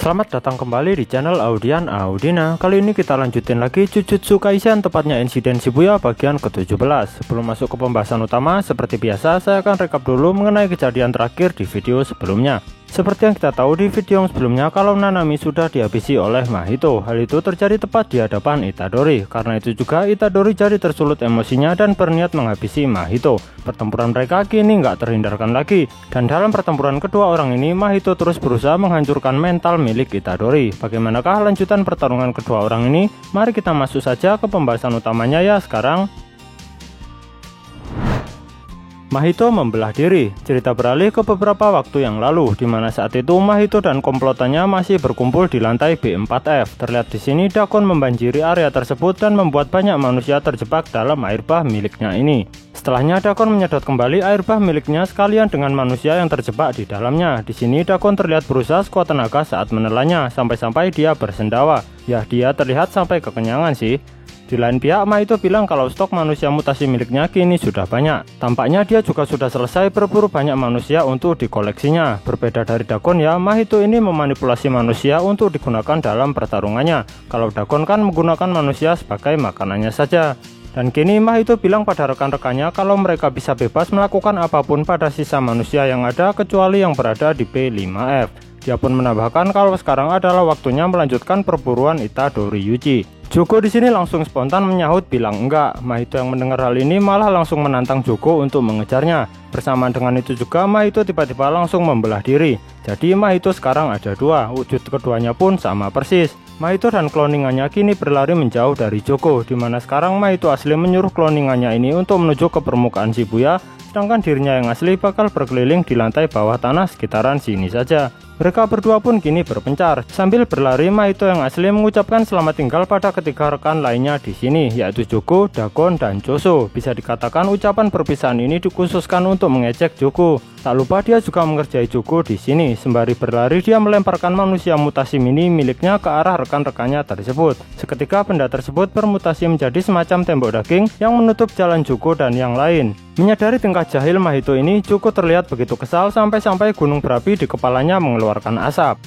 Selamat datang kembali di channel Audian Audina. Kali ini kita lanjutin lagi Jujutsu Kaisen, tepatnya insiden Shibuya bagian ke-17. Sebelum masuk ke pembahasan utama, seperti biasa saya akan rekap dulu mengenai kejadian terakhir di video sebelumnya. Seperti yang kita tahu di video yang sebelumnya, kalau Nanami sudah dihabisi oleh Mahito. Hal itu terjadi tepat di hadapan Itadori. Karena itu juga Itadori jadi tersulut emosinya dan berniat menghabisi Mahito. Pertempuran mereka kini nggak terhindarkan lagi. Dan dalam pertempuran kedua orang ini, Mahito terus berusaha menghancurkan mental milik Itadori. Bagaimanakah lanjutan pertarungan kedua orang ini? Mari kita masuk saja ke pembahasan utamanya ya sekarang. Mahito membelah diri. Cerita beralih ke beberapa waktu yang lalu, di mana saat itu Mahito dan komplotannya masih berkumpul di lantai B4F. Terlihat di sini Dakon membanjiri area tersebut dan membuat banyak manusia terjebak dalam air bah miliknya ini. Setelahnya Dakon menyedot kembali air bah miliknya sekalian dengan manusia yang terjebak di dalamnya. Di sini Dakon terlihat berusaha sekuat tenaga saat menelannya, sampai-sampai dia bersendawa. Ya, dia terlihat sampai kekenyangan sih. Di lain pihak, Mahito bilang kalau stok manusia mutasi miliknya kini sudah banyak. Tampaknya dia juga sudah selesai berburu banyak manusia untuk dikoleksinya. Berbeda dari Dakon ya, Mahito ini memanipulasi manusia untuk digunakan dalam pertarungannya. Kalau Dakon kan menggunakan manusia sebagai makanannya saja. Dan kini Mahito bilang pada rekan-rekannya kalau mereka bisa bebas melakukan apapun pada sisa manusia yang ada kecuali yang berada di P5F. Dia pun menambahkan kalau sekarang adalah waktunya melanjutkan perburuan Itadori Yuji. Joko di sini langsung spontan menyahut bilang enggak. Mahito yang mendengar hal ini malah langsung menantang Joko untuk mengejarnya. Bersamaan dengan itu juga Mahito tiba-tiba langsung membelah diri. Jadi Mahito sekarang ada dua, wujud keduanya pun sama persis. Mahito dan kloningannya kini berlari menjauh dari Joko, dimana sekarang Mahito asli menyuruh kloningannya ini untuk menuju ke permukaan Shibuya, sedangkan dirinya yang asli bakal berkeliling di lantai bawah tanah sekitaran sini saja. Mereka berdua pun kini berpencar. Sambil berlari, Mahito yang asli mengucapkan selamat tinggal pada ketiga rekan lainnya di sini, yaitu Joko, Dakon, dan Choso. Bisa dikatakan ucapan perpisahan ini dikhususkan untuk mengejek Joko. Tak lupa dia juga mengerjai Joko di sini. Sembari berlari, dia melemparkan manusia mutasi mini miliknya ke arah rekan-rekannya tersebut. Seketika benda tersebut bermutasi menjadi semacam tembok daging yang menutup jalan Joko dan yang lain. Menyadari tingkah jahil Mahito ini, Joko terlihat begitu kesal sampai-sampai gunung berapi di kepalanya mengeluarkan asap.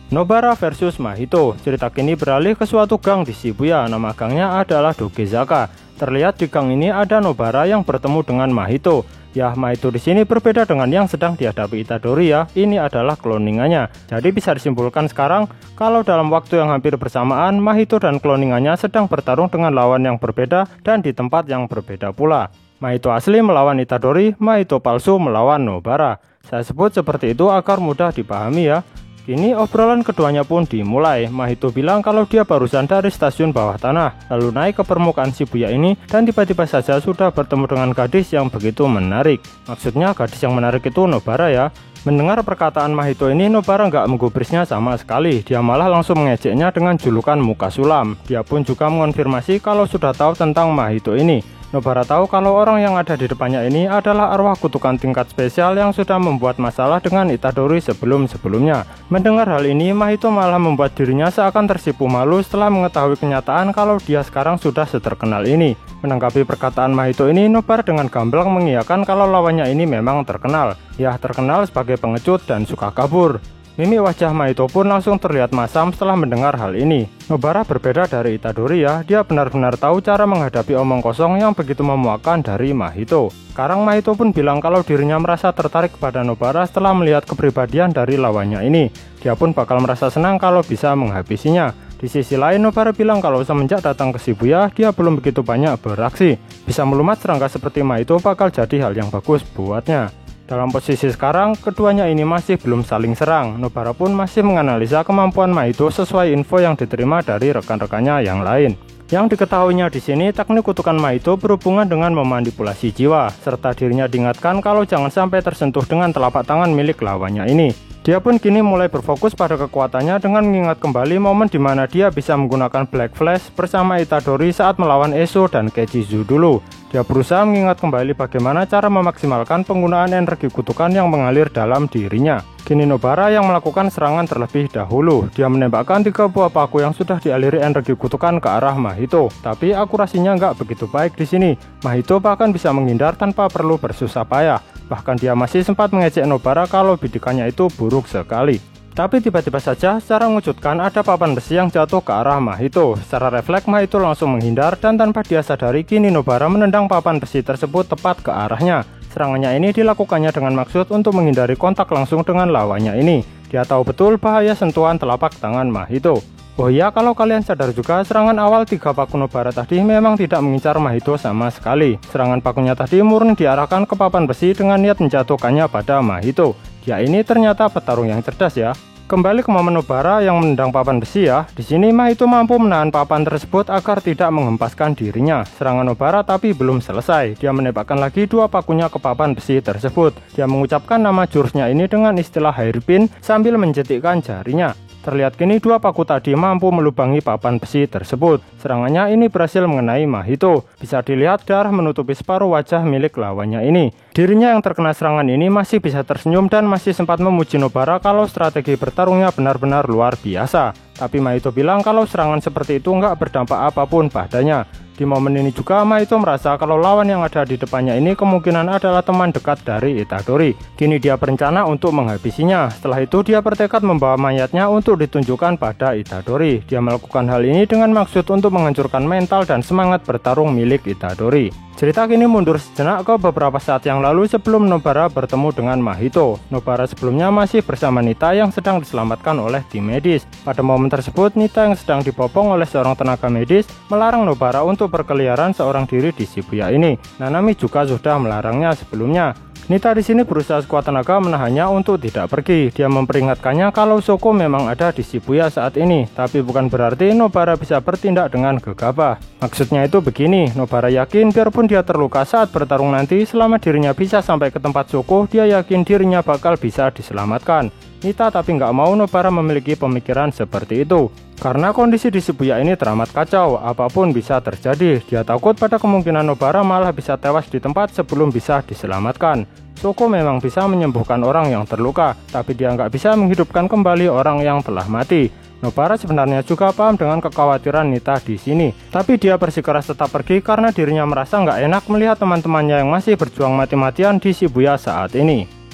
Nobara versus Mahito. Cerita kini beralih ke suatu gang di Shibuya. Nama gangnya adalah Dogezaka. Terlihat di gang ini ada Nobara yang bertemu dengan Mahito. Ya, Mahito di sini berbeda dengan yang sedang dihadapi Itadori ya. Ini adalah kloningannya. Jadi bisa disimpulkan sekarang kalau dalam waktu yang hampir bersamaan Mahito dan kloningannya sedang bertarung dengan lawan yang berbeda dan di tempat yang berbeda pula. Mahito asli melawan Itadori, Mahito palsu melawan Nobara. Saya sebut seperti itu agar mudah dipahami ya. Kini obrolan keduanya pun dimulai. Mahito bilang kalau dia barusan dari stasiun bawah tanah, lalu naik ke permukaan Shibuya ini dan tiba-tiba saja sudah bertemu dengan gadis yang begitu menarik. Maksudnya gadis yang menarik itu Nobara ya. Mendengar perkataan Mahito ini, Nobara nggak menggubrisnya sama sekali. Dia malah langsung mengejeknya dengan julukan muka sulam. Dia pun juga mengonfirmasi kalau sudah tahu tentang Mahito ini. Nobara tahu kalau orang yang ada di depannya ini adalah arwah kutukan tingkat spesial yang sudah membuat masalah dengan Itadori sebelum-sebelumnya. Mendengar hal ini, Mahito malah membuat dirinya seakan tersipu malu setelah mengetahui kenyataan kalau dia sekarang sudah seterkenal ini. Menanggapi perkataan Mahito ini, Nobara dengan gamblang mengiyakan kalau lawannya ini memang terkenal. Ya, terkenal sebagai pengecut dan suka kabur. Mimik wajah Mahito pun langsung terlihat masam setelah mendengar hal ini. Nobara berbeda dari Itadori ya, dia benar-benar tahu cara menghadapi omong kosong yang begitu memuakkan dari Mahito. Sekarang Mahito pun bilang kalau dirinya merasa tertarik kepada Nobara setelah melihat kepribadian dari lawannya ini. Dia pun bakal merasa senang kalau bisa menghabisinya. Di sisi lain, Nobara bilang kalau semenjak datang ke Shibuya, dia belum begitu banyak beraksi. Bisa melumat serangga seperti Mahito bakal jadi hal yang bagus buatnya. Dalam posisi sekarang, keduanya ini masih belum saling serang. Nobara pun masih menganalisa kemampuan Mahito sesuai info yang diterima dari rekan-rekannya yang lain. Yang diketahuinya di sini, teknik kutukan Mahito berhubungan dengan memanipulasi jiwa, serta dirinya diingatkan kalau jangan sampai tersentuh dengan telapak tangan milik lawannya ini. Dia pun kini mulai berfokus pada kekuatannya dengan mengingat kembali momen di mana dia bisa menggunakan Black Flash bersama Itadori saat melawan Eso dan Kechizu dulu. Dia berusaha mengingat kembali bagaimana cara memaksimalkan penggunaan energi kutukan yang mengalir dalam dirinya. Kini Nobara yang melakukan serangan terlebih dahulu. Dia menembakkan 3 buah paku yang sudah dialiri energi kutukan ke arah Mahito. Tapi akurasinya nggak begitu baik di sini. Mahito bahkan bisa menghindar tanpa perlu bersusah payah. bahkan dia masih sempat mengejek Nobara kalau bidikannya itu buruk sekali. Tapi tiba-tiba saja secara mengejutkan ada papan besi yang jatuh ke arah Mahito. Secara refleks Mahito langsung menghindar dan tanpa dia sadari kini Nobara menendang papan besi tersebut tepat ke arahnya. Serangannya ini dilakukannya dengan maksud untuk menghindari kontak langsung dengan lawannya ini. Dia tahu betul bahaya sentuhan telapak tangan Mahito. Oh iya, kalau kalian sadar juga, serangan awal 3 paku Nobara tadi memang tidak mengincar Mahito sama sekali. Serangan pakunya tadi murni diarahkan ke papan besi dengan niat menjatuhkannya pada Mahito. Dia ini ternyata petarung yang cerdas ya. Kembali ke momen Nobara yang menendang papan besi ya. Di sini Mahito mampu menahan papan tersebut agar tidak menghempaskan dirinya. Serangan Nobara tapi belum selesai. Dia menembakkan lagi 2 pakunya ke papan besi tersebut. Dia mengucapkan nama jurusnya ini dengan istilah hairpin sambil mencetikkan jarinya. Terlihat kini 2 paku tadi mampu melubangi papan besi tersebut. Serangannya ini berhasil mengenai Mahito. Bisa dilihat darah menutupi separuh wajah milik lawannya ini. Dirinya yang terkena serangan ini masih bisa tersenyum dan masih sempat memuji Nobara kalau strategi bertarungnya benar-benar luar biasa. Tapi Mahito bilang kalau serangan seperti itu nggak berdampak apapun padanya. Di momen ini juga Mahito merasa kalau lawan yang ada di depannya ini kemungkinan adalah teman dekat dari Itadori. Kini dia berencana untuk menghabisinya. Setelah itu dia bertekad membawa mayatnya untuk ditunjukkan pada Itadori. Dia melakukan hal ini dengan maksud untuk menghancurkan mental dan semangat bertarung milik Itadori. Cerita kini mundur sejenak ke beberapa saat yang lalu sebelum Nobara bertemu dengan Mahito. Nobara sebelumnya masih bersama Nita yang sedang diselamatkan oleh tim medis. Pada momen tersebut, Nita yang sedang dibopong oleh seorang tenaga medis melarang Nobara untuk berkeliaran seorang diri di Shibuya ini. Nanami juga sudah melarangnya sebelumnya. Nita di sini berusaha sekuat tenaga menahannya untuk tidak pergi. Dia memperingatkannya kalau Shoko memang ada di Shibuya saat ini, tapi bukan berarti Nobara bisa bertindak dengan gegabah. Maksudnya itu begini, Nobara yakin biarpun dia terluka saat bertarung nanti, selama dirinya bisa sampai ke tempat Shoko, dia yakin dirinya bakal bisa diselamatkan. Nita tapi nggak mau Nobara memiliki pemikiran seperti itu. Karena kondisi di Shibuya ini teramat kacau, apapun bisa terjadi. Dia takut pada kemungkinan Nobara malah bisa tewas di tempat sebelum bisa diselamatkan. Shoko memang bisa menyembuhkan orang yang terluka, tapi dia nggak bisa menghidupkan kembali orang yang telah mati. Nobara sebenarnya juga paham dengan kekhawatiran Nita di sini, tapi dia bersikeras tetap pergi karena dirinya merasa nggak enak melihat teman-temannya yang masih berjuang mati-matian di Shibuya saat ini.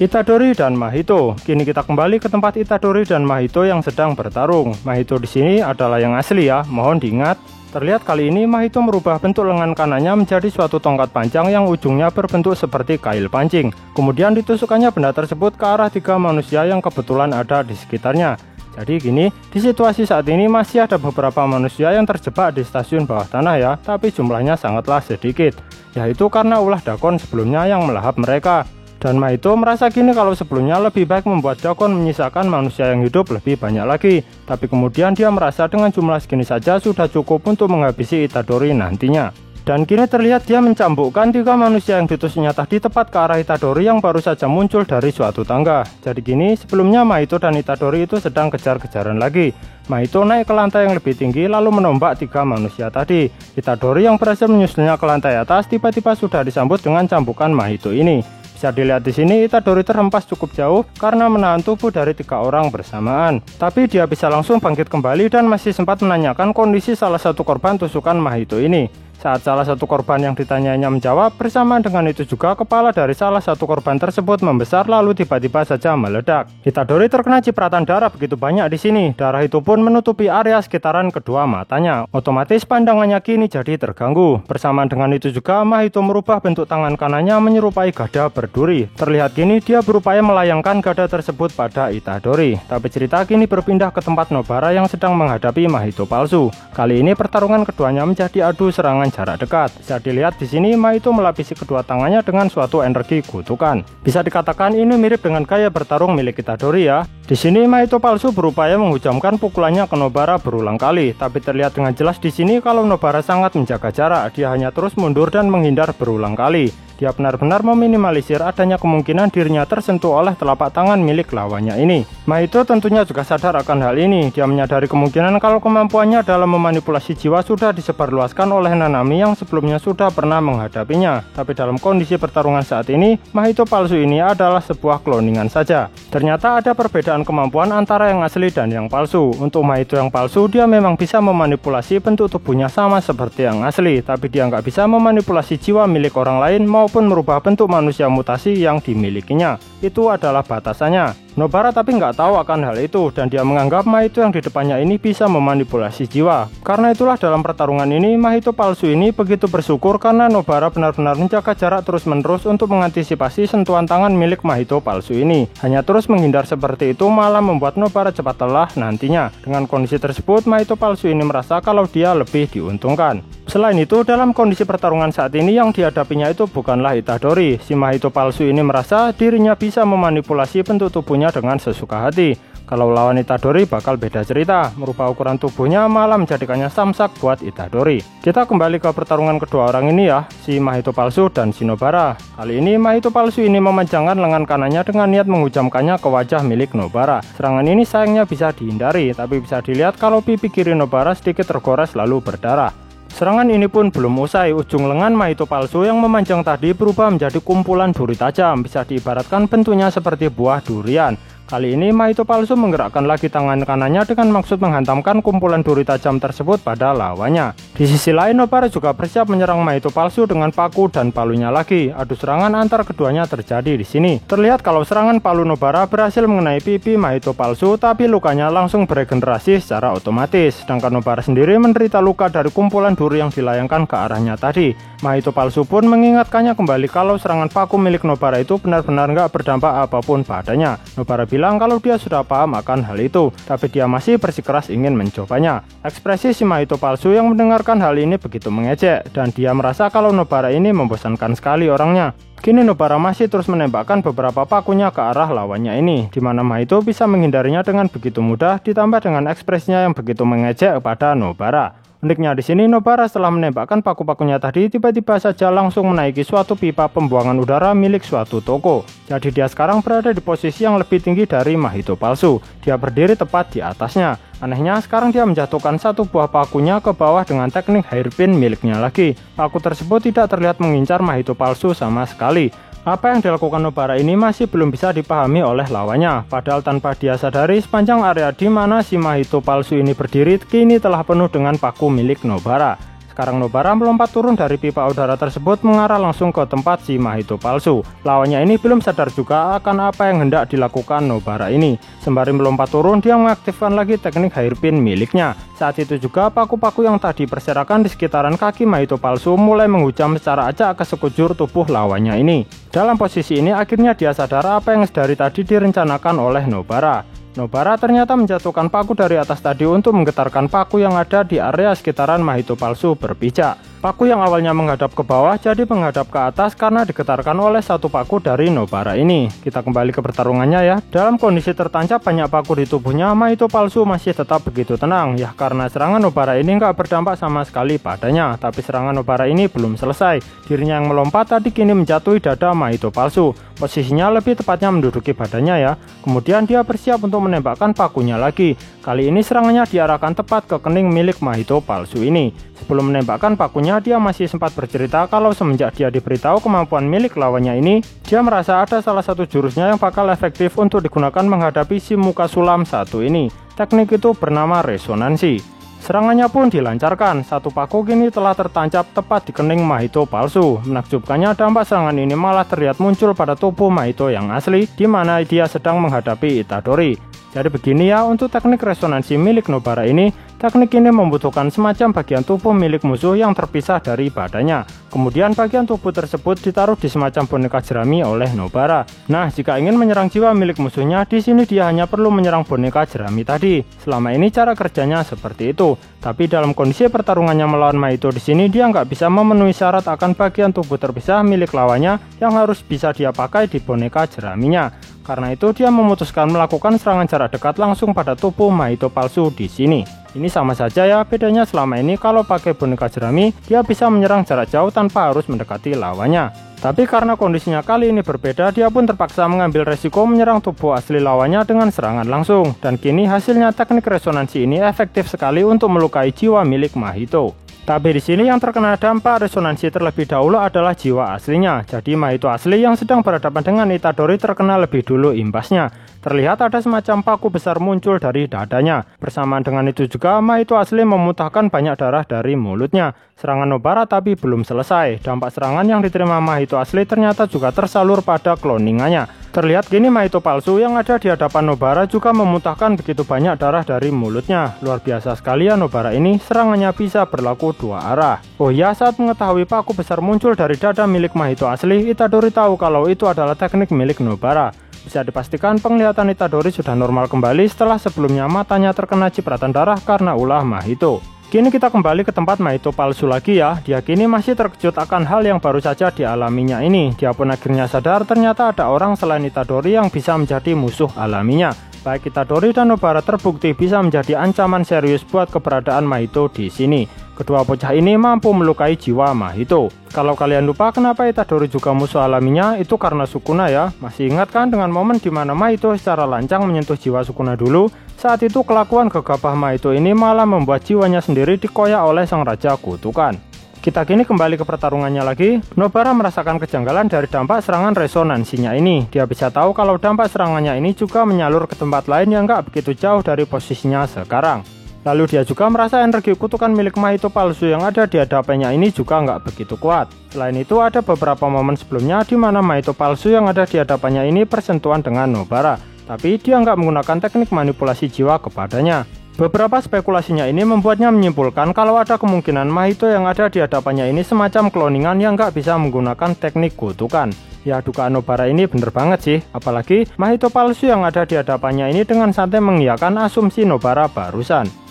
Itadori dan Mahito. Kini kita kembali ke tempat Itadori dan Mahito yang sedang bertarung. Mahito di sini adalah yang asli ya, mohon diingat. Terlihat kali ini Mahito merubah bentuk lengan kanannya menjadi suatu tongkat panjang yang ujungnya berbentuk seperti kail pancing. Kemudian ditusukkannya benda tersebut ke arah 3 manusia yang kebetulan ada di sekitarnya. Jadi gini, di situasi saat ini masih ada beberapa manusia yang terjebak di stasiun bawah tanah ya, tapi jumlahnya sangatlah sedikit. Yaitu karena ulah Dakon sebelumnya yang melahap mereka. Dan Mahito merasa kini kalau sebelumnya lebih baik membuat Dakon menyisakan manusia yang hidup lebih banyak lagi. Tapi kemudian dia merasa dengan jumlah segini saja sudah cukup untuk menghabisi Itadori nantinya. Dan kini terlihat dia mencambukkan 3 manusia yang ditusuknya tadi tepat ke arah Itadori yang baru saja muncul dari suatu tangga. Jadi gini, sebelumnya Mahito dan Itadori itu sedang kejar-kejaran lagi. Mahito naik ke lantai yang lebih tinggi lalu menombak 3 manusia tadi. Itadori yang berhasil menyusulnya ke lantai atas tiba-tiba sudah disambut dengan cambukan Mahito ini. Bisa dilihat di sini Itadori terhempas cukup jauh karena menahan tubuh dari 3 orang bersamaan. Tapi dia bisa langsung bangkit kembali dan masih sempat menanyakan kondisi salah satu korban tusukan Mahito ini. Saat salah satu korban yang ditanyanya menjawab, bersamaan dengan itu juga kepala dari salah satu korban tersebut membesar lalu tiba-tiba saja meledak. Itadori terkena cipratan darah begitu banyak di sini. Darah itu pun menutupi area sekitaran kedua matanya. Otomatis pandangannya kini jadi terganggu. Bersamaan dengan itu juga Mahito merubah bentuk tangan kanannya menyerupai gada berduri. Terlihat kini dia berupaya melayangkan gada tersebut pada Itadori. Tapi cerita kini berpindah ke tempat Nobara yang sedang menghadapi Mahito palsu. Kali ini pertarungan keduanya menjadi adu serangan jarak dekat. Bisa dilihat di sini Mahito melapisi kedua tangannya dengan suatu energi kutukan. Bisa dikatakan ini mirip dengan gaya bertarung milik Itadori ya. Di sini Mahito palsu berupaya menghujamkan pukulannya ke Nobara berulang kali, tapi terlihat dengan jelas di sini kalau Nobara sangat menjaga jarak. Dia hanya terus mundur dan menghindar berulang kali. Dia benar-benar meminimalisir adanya kemungkinan dirinya tersentuh oleh telapak tangan milik lawannya ini. Mahito tentunya juga sadar akan hal ini. Dia menyadari kemungkinan kalau kemampuannya dalam memanipulasi jiwa sudah disebarluaskan oleh Nanami yang sebelumnya sudah pernah menghadapinya. Tapi dalam kondisi pertarungan saat ini, Mahito palsu ini adalah sebuah kloningan saja. Ternyata ada perbedaan kemampuan antara yang asli dan yang palsu. Untuk Mahito yang palsu, dia memang bisa memanipulasi bentuk tubuhnya sama seperti yang asli, tapi dia nggak bisa memanipulasi jiwa milik orang lain maupun merubah bentuk manusia mutasi yang dimilikinya. Itu adalah batasannya. Nobara tapi nggak tahu akan hal itu, dan dia menganggap Mahito yang di depannya ini bisa memanipulasi jiwa. Karena itulah dalam pertarungan ini, Mahito palsu ini begitu bersyukur karena Nobara benar-benar menjaga jarak terus-menerus untuk mengantisipasi sentuhan tangan milik Mahito palsu ini. Hanya terus menghindar seperti itu malah membuat Nobara cepat lelah nantinya. Dengan kondisi tersebut, Mahito palsu ini merasa kalau dia lebih diuntungkan. Selain itu, dalam kondisi pertarungan saat ini yang dihadapinya itu bukanlah Itadori. Si Mahito palsu ini merasa dirinya bisa memanipulasi bentuk tubuhnya dengan sesuka hati. Kalau lawan Itadori bakal beda cerita, merubah ukuran tubuhnya malah menjadikannya samsak buat Itadori. Kita kembali ke pertarungan kedua orang ini ya, si Mahito palsu dan si Nobara. Kali ini Mahito palsu ini memanjangkan lengan kanannya dengan niat menghujamkannya ke wajah milik Nobara. Serangan ini sayangnya bisa dihindari, tapi bisa dilihat kalau pipi kiri Nobara sedikit tergores lalu berdarah. Serangan ini pun belum usai, ujung lengan Mahito palsu yang memanjang tadi berubah menjadi kumpulan duri tajam, bisa diibaratkan bentuknya seperti buah durian. Kali ini Mahito palsu menggerakkan lagi tangan kanannya dengan maksud menghantamkan kumpulan duri tajam tersebut pada lawannya. Di sisi lain, Nobara juga bersiap menyerang Mahito palsu dengan paku dan palunya lagi. Adu serangan antar keduanya terjadi di sini. Terlihat kalau serangan palu Nobara berhasil mengenai pipi Mahito palsu, tapi lukanya langsung beregenerasi secara otomatis. Sedangkan Nobara sendiri menderita luka dari kumpulan duri yang dilayangkan ke arahnya tadi. Mahito palsu pun mengingatkannya kembali kalau serangan paku milik Nobara itu benar-benar nggak berdampak apapun padanya. Nobara bilang kalau dia sudah paham akan hal itu, tapi dia masih bersikeras ingin mencobanya. Ekspresi si Mahito palsu yang mendengarkan hal ini begitu mengejek, dan dia merasa kalau Nobara ini membosankan sekali orangnya. Kini Nobara masih terus menembakkan beberapa pakunya ke arah lawannya ini, di mana Mahito bisa menghindarinya dengan begitu mudah, ditambah dengan ekspresinya yang begitu mengejek kepada Nobara. Uniknya di sini, Nobara setelah menembakkan paku-pakunya tadi tiba-tiba saja langsung menaiki suatu pipa pembuangan udara milik suatu toko. Jadi dia sekarang berada di posisi yang lebih tinggi dari Mahito palsu. Dia berdiri tepat di atasnya. Anehnya sekarang dia menjatuhkan satu buah pakunya ke bawah dengan teknik hairpin miliknya lagi. Paku tersebut tidak terlihat mengincar Mahito palsu sama sekali. Apa yang dilakukan Nobara ini masih belum bisa dipahami oleh lawannya. Padahal tanpa dia sadari, sepanjang area di mana si Mahito palsu ini berdiri kini telah penuh dengan paku milik Nobara. Sekarang Nobara melompat turun dari pipa udara tersebut mengarah langsung ke tempat si Mahito palsu. Lawannya ini belum sadar juga akan apa yang hendak dilakukan Nobara ini. Sembari melompat turun, dia mengaktifkan lagi teknik hairpin miliknya. Saat itu juga paku-paku yang tadi berserakan di sekitaran kaki Mahito palsu mulai menghujam secara acak ke sekujur tubuh lawannya ini. Dalam posisi ini akhirnya dia sadar apa yang dari tadi direncanakan oleh Nobara. Nobara ternyata menjatuhkan paku dari atas tadi untuk menggetarkan paku yang ada di area sekitaran Mahito palsu berpijak. Paku yang awalnya menghadap ke bawah jadi menghadap ke atas karena digetarkan oleh satu paku dari Nobara ini. Kita kembali ke pertarungannya ya. Dalam kondisi tertancap banyak paku di tubuhnya, Mahito palsu masih tetap begitu tenang. Ya karena serangan Nobara ini nggak berdampak sama sekali padanya. Tapi serangan Nobara ini belum selesai. Dirinya yang melompat tadi kini menjatuhi dada Mahito palsu. Posisinya lebih tepatnya menduduki badannya ya. Kemudian dia bersiap untuk menembakkan pakunya lagi. Kali ini serangannya diarahkan tepat ke kening milik Mahito palsu ini. Sebelum menembakkan pakunya, dia masih sempat bercerita kalau semenjak dia diberitahu kemampuan milik lawannya ini, dia merasa ada salah satu jurusnya yang bakal efektif untuk digunakan menghadapi si muka sulam satu ini. Teknik itu bernama resonansi. Serangannya pun dilancarkan, satu paku kini telah tertancap tepat di kening Mahito palsu. Menakjubkannya, dampak serangan ini malah terlihat muncul pada tubuh Mahito yang asli, di mana dia sedang menghadapi Itadori. Jadi begini ya untuk teknik resonansi milik Nobara ini. Teknik ini membutuhkan semacam bagian tubuh milik musuh yang terpisah dari badannya. Kemudian bagian tubuh tersebut ditaruh di semacam boneka jerami oleh Nobara. Nah, jika ingin menyerang jiwa milik musuhnya, di sini dia hanya perlu menyerang boneka jerami tadi. Selama ini cara kerjanya seperti itu. Tapi dalam kondisi pertarungannya melawan Mahito di sini, dia nggak bisa memenuhi syarat akan bagian tubuh terpisah milik lawannya yang harus bisa dia pakai di boneka jeraminya. Karena itu dia memutuskan melakukan serangan jarak dekat langsung pada tubuh Mahito palsu di sini. Ini sama saja ya, bedanya selama ini kalau pakai boneka jerami, dia bisa menyerang jarak jauh tanpa harus mendekati lawannya. Tapi karena kondisinya kali ini berbeda, dia pun terpaksa mengambil resiko menyerang tubuh asli lawannya dengan serangan langsung. Dan kini hasilnya teknik resonansi ini efektif sekali untuk melukai jiwa milik Mahito. Tapi di sini yang terkena dampak resonansi terlebih dahulu adalah jiwa aslinya. Jadi Mahito asli yang sedang berhadapan dengan Itadori terkena lebih dulu imbasnya. Terlihat ada semacam paku besar muncul dari dadanya. Bersamaan dengan itu juga Mahito asli memuntahkan banyak darah dari mulutnya. Serangan Nobara tapi belum selesai. Dampak serangan yang diterima Mahito asli ternyata juga tersalur pada kloningannya. Terlihat kini Mahito palsu yang ada di hadapan Nobara juga memuntahkan begitu banyak darah dari mulutnya. Luar biasa sekali ya Nobara ini, serangannya bisa berlaku dua arah. Oh ya, saat mengetahui paku besar muncul dari dada milik Mahito asli, Itadori tahu kalau itu adalah teknik milik Nobara. Bisa dipastikan penglihatan Itadori sudah normal kembali setelah sebelumnya matanya terkena cipratan darah karena ulah Mahito. Kini kita kembali ke tempat Mahito palsu lagi ya. Dia kini masih terkejut akan hal yang baru saja dialaminya ini. Dia pun akhirnya sadar ternyata ada orang selain Itadori yang bisa menjadi musuh alaminya. Baik Itadori dan Nobara terbukti bisa menjadi ancaman serius buat keberadaan Mahito di sini. Kedua bocah ini mampu melukai jiwa Mahito. Kalau kalian lupa kenapa Itadori juga musuh alaminya, itu karena Sukuna ya. Masih ingat kan dengan momen dimana Mahito secara lancang menyentuh jiwa Sukuna dulu? Saat itu kelakuan gegabah Mahito ini malah membuat jiwanya sendiri dikoyak oleh sang raja kutukan. Kita kini kembali ke pertarungannya lagi. Nobara merasakan kejanggalan dari dampak serangan resonansinya ini. Dia bisa tahu kalau dampak serangannya ini juga menyalur ke tempat lain yang gak begitu jauh dari posisinya sekarang. Lalu dia juga merasa energi kutukan milik Mahito palsu yang ada di hadapannya ini juga nggak begitu kuat. Selain itu ada beberapa momen sebelumnya di mana Mahito palsu yang ada di hadapannya ini bersentuhan dengan Nobara. Tapi dia nggak menggunakan teknik manipulasi jiwa kepadanya. Beberapa spekulasinya ini membuatnya menyimpulkan kalau ada kemungkinan Mahito yang ada di hadapannya ini semacam kloningan yang nggak bisa menggunakan teknik kutukan. Ya dugaan Nobara ini bener banget sih, apalagi Mahito palsu yang ada di hadapannya ini dengan santai mengiyakan asumsi Nobara barusan.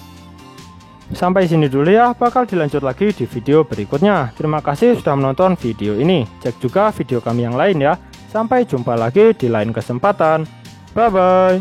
Sampai sini dulu ya, bakal dilanjut lagi di video berikutnya. Terima kasih sudah menonton video ini. Cek juga video kami yang lain ya. Sampai jumpa lagi di lain kesempatan. Bye bye.